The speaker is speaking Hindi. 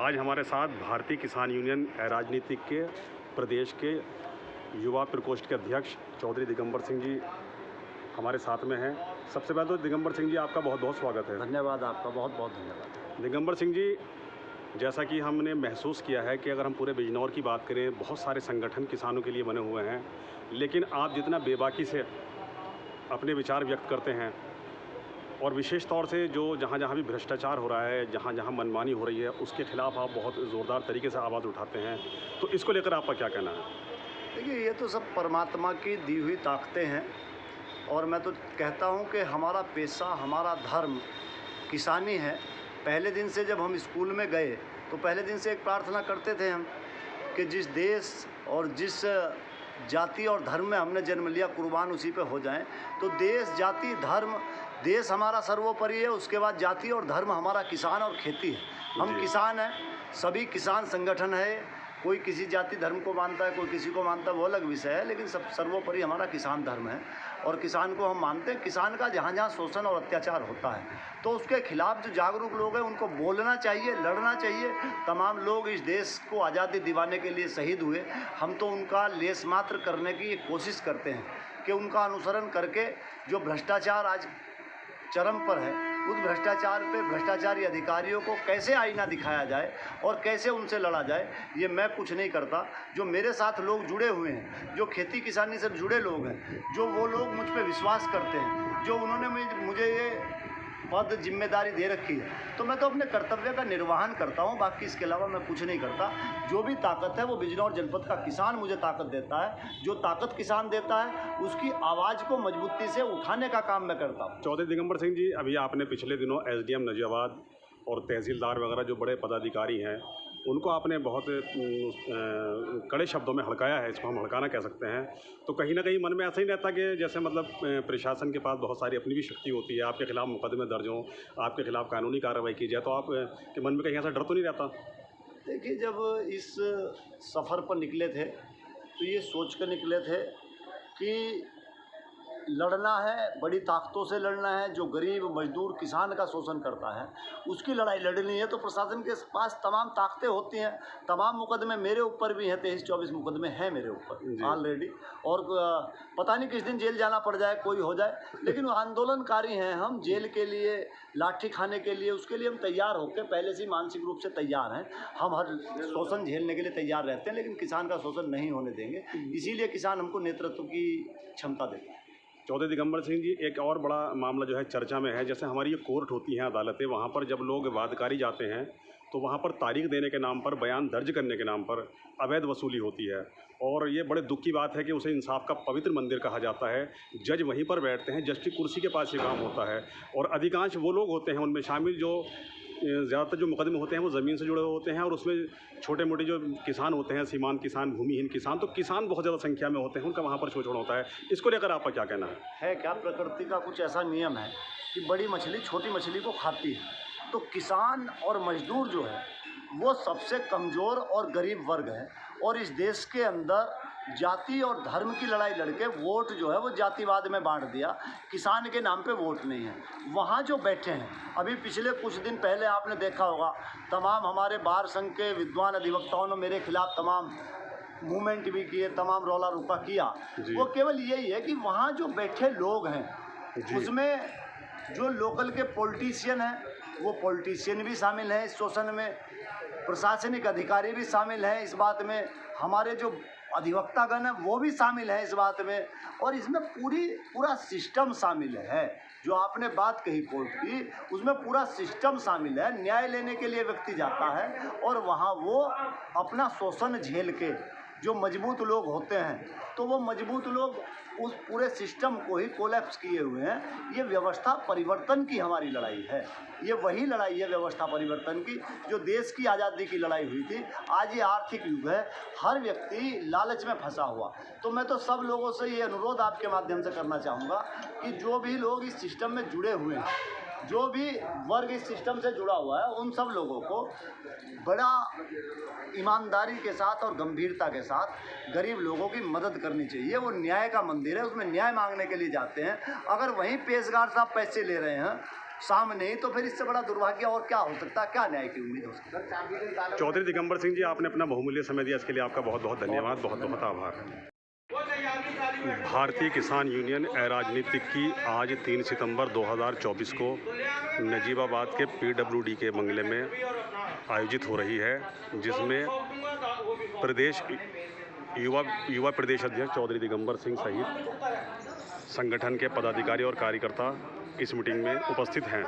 आज हमारे साथ भारतीय किसान यूनियन राजनीतिक के प्रदेश के युवा प्रकोष्ठ के अध्यक्ष चौधरी दिगंबर सिंह जी हमारे साथ में हैं। सबसे पहले तो दिगंबर सिंह जी आपका बहुत बहुत स्वागत है। धन्यवाद, आपका बहुत बहुत धन्यवाद। दिगंबर सिंह जी, जैसा कि हमने महसूस किया है कि अगर हम पूरे बिजनौर की बात करें, बहुत सारे संगठन किसानों के लिए बने हुए हैं, लेकिन आप जितना बेबाकी से अपने विचार व्यक्त करते हैं और विशेष तौर से जो जहाँ जहाँ भी भ्रष्टाचार हो रहा है, जहाँ जहाँ मनमानी हो रही है, उसके खिलाफ आप बहुत ज़ोरदार तरीके से आवाज़ उठाते हैं, तो इसको लेकर आपका क्या कहना है? देखिए, ये तो सब परमात्मा की दी हुई ताकतें हैं और मैं तो कहता हूँ कि हमारा पेशा, हमारा धर्म किसानी है। पहले दिन से जब हम स्कूल में गए तो पहले दिन से एक प्रार्थना करते थे हम कि जिस देश और जिस जाति और धर्म में हमने जन्म लिया, कुर्बान उसी पे हो जाएं। तो देश, जाति, धर्म, देश हमारा सर्वोपरि है, उसके बाद जाति और धर्म हमारा किसान और खेती है। हम किसान हैं, सभी किसान संगठन है। कोई किसी जाति धर्म को मानता है, कोई किसी को मानता है, वो अलग विषय है, लेकिन सब सर्वोपरि हमारा किसान धर्म है और किसान को हम मानते हैं। किसान का जहाँ जहाँ शोषण और अत्याचार होता है तो उसके खिलाफ जो जागरूक लोग हैं उनको बोलना चाहिए, लड़ना चाहिए। तमाम लोग इस देश को आज़ादी दिलाने के लिए शहीद हुए, हम तो उनका लेस मात्र करने की कोशिश करते हैं कि उनका अनुसरण करके जो भ्रष्टाचार आज चरम पर है, उस भ्रष्टाचार पे भ्रष्टाचारी अधिकारियों को कैसे आईना दिखाया जाए और कैसे उनसे लड़ा जाए, ये मैं कुछ नहीं करता। जो मेरे साथ लोग जुड़े हुए हैं, जो खेती किसानी से जुड़े लोग हैं, जो वो लोग मुझ पे विश्वास करते हैं, जो उन्होंने मुझे ये पद जिम्मेदारी दे रखी है, तो मैं तो अपने कर्तव्य का निर्वहन करता हूँ। बाकी इसके अलावा मैं कुछ नहीं करता। जो भी ताकत है वो बिजनौर जनपद का किसान मुझे ताकत देता है। जो ताकत किसान देता है उसकी आवाज़ को मजबूती से उठाने का काम मैं करता हूँ। चौधरी दिगंबर सिंह जी, अभी आपने पिछले दिनों एसडीएम नजियाबाद और तहसीलदार वगैरह जो बड़े पदाधिकारी हैं, उनको आपने बहुत कड़े शब्दों में हड़काया है, इसको हम हड़काना कह सकते हैं। तो कहीं ना कहीं मन में ऐसा ही रहता कि जैसे मतलब प्रशासन के पास बहुत सारी अपनी भी शक्ति होती है, आपके खिलाफ मुकदमे दर्ज हों, आपके खिलाफ कानूनी कार्रवाई की जाए, तो आप के मन में कहीं ऐसा डर तो नहीं रहता? देखिए, जब इस सफ़र पर निकले थे तो ये सोच कर निकले थे कि लड़ना है, बड़ी ताकतों से लड़ना है। जो गरीब मजदूर किसान का शोषण करता है उसकी लड़ाई लड़नी है, तो प्रशासन के पास तमाम ताकतें होती हैं। तमाम मुकदमे मेरे ऊपर भी हैं, 23-24 मुकदमे हैं मेरे ऊपर ऑलरेडी, और पता नहीं किस दिन जेल जाना पड़ जाए, कोई हो जाए, लेकिन आंदोलनकारी हैं हम। जेल के लिए, लाठी खाने के लिए, उसके लिए हम तैयार होकर पहले से ही मानसिक रूप से तैयार हैं। हम हर शोषण झेलने के लिए तैयार रहते हैं, लेकिन किसान का शोषण नहीं होने देंगे। इसीलिए किसान हमको नेतृत्व की क्षमता देते हैं। चौधरी दिगंबर सिंह जी, एक और बड़ा मामला जो है चर्चा में है, जैसे हमारी ये कोर्ट होती हैं, अदालतें, वहाँ पर जब लोग वादकारी जाते हैं तो वहाँ पर तारीख देने के नाम पर, बयान दर्ज करने के नाम पर अवैध वसूली होती है। और ये बड़े दुख की बात है कि उसे इंसाफ का पवित्र मंदिर कहा जाता है। जज वहीं पर बैठते हैं, जज की कुर्सी के पास ये काम होता है, और अधिकांश वो लोग होते हैं उनमें शामिल जो ज़्यादातर जो मुकदमे होते हैं वो ज़मीन से जुड़े हुए होते हैं, और उसमें छोटे मोटे जो किसान होते हैं, सीमांत किसान, भूमिहीन किसान, तो किसान बहुत ज़्यादा संख्या में होते हैं, उनका वहाँ पर शोषण होता है। इसको लेकर आपका क्या कहना है? क्या प्रकृति का कुछ ऐसा नियम है कि बड़ी मछली छोटी मछली को खाती है? तो किसान और मजदूर जो है वो सबसे कमज़ोर और गरीब वर्ग है, और इस देश के अंदर जाति और धर्म की लड़ाई लड़के वोट जो है वो जातिवाद में बांट दिया। किसान के नाम पे वोट नहीं है। वहाँ जो बैठे हैं, अभी पिछले कुछ दिन पहले आपने देखा होगा, तमाम हमारे बार संघ के विद्वान अधिवक्ताओं ने मेरे खिलाफ तमाम मूवमेंट भी किए, तमाम रौला रुका किया। वो केवल यही है कि वहाँ जो बैठे लोग हैं उसमें जो लोकल के पॉलिटिशियन हैं, वो पॉलिटिशियन भी शामिल हैं इस शोषण में, प्रशासनिक अधिकारी भी शामिल हैं इस बात में, हमारे जो अधिवक्तागण है वो भी शामिल है इस बात में, और इसमें पूरा सिस्टम शामिल है। जो आपने बात कही कोर्ट की, उसमें पूरा सिस्टम शामिल है। न्याय लेने के लिए व्यक्ति जाता है और वहाँ वो अपना शोषण झेल के, जो मजबूत लोग होते हैं तो वो मजबूत लोग उस पूरे सिस्टम को ही कोलैप्स किए हुए हैं। ये व्यवस्था परिवर्तन की हमारी लड़ाई है। ये वही लड़ाई है व्यवस्था परिवर्तन की जो देश की आज़ादी की लड़ाई हुई थी। आज ये आर्थिक युग है, हर व्यक्ति लालच में फंसा हुआ। तो मैं तो सब लोगों से ये अनुरोध आपके माध्यम से करना चाहूँगा कि जो भी लोग इस सिस्टम में जुड़े हुए हैं, जो भी वर्ग इस सिस्टम से जुड़ा हुआ है, उन सब लोगों को बड़ा ईमानदारी के साथ और गंभीरता के साथ गरीब लोगों की मदद करनी चाहिए। वो न्याय का मंदिर है, उसमें न्याय मांगने के लिए जाते हैं। अगर वहीं पेशगार साहब पैसे ले रहे हैं सामने ही, तो फिर इससे बड़ा दुर्भाग्य और क्या हो सकता है, क्या न्याय की उम्मीद हो सकती है। चौधरी दिगंबर सिंह जी, आपने अपना बहुमूल्य समय दिया, इसके लिए आपका बहुत बहुत धन्यवाद, बहुत बहुत आभार। भारतीय किसान यूनियन अराजनीतिक की आज 3 सितंबर 2024 को नजीबाबाद के PWD के बंगले में आयोजित हो रही है, जिसमें प्रदेश युवा प्रदेश अध्यक्ष चौधरी दिगंबर सिंह सहित संगठन के पदाधिकारी और कार्यकर्ता इस मीटिंग में उपस्थित हैं।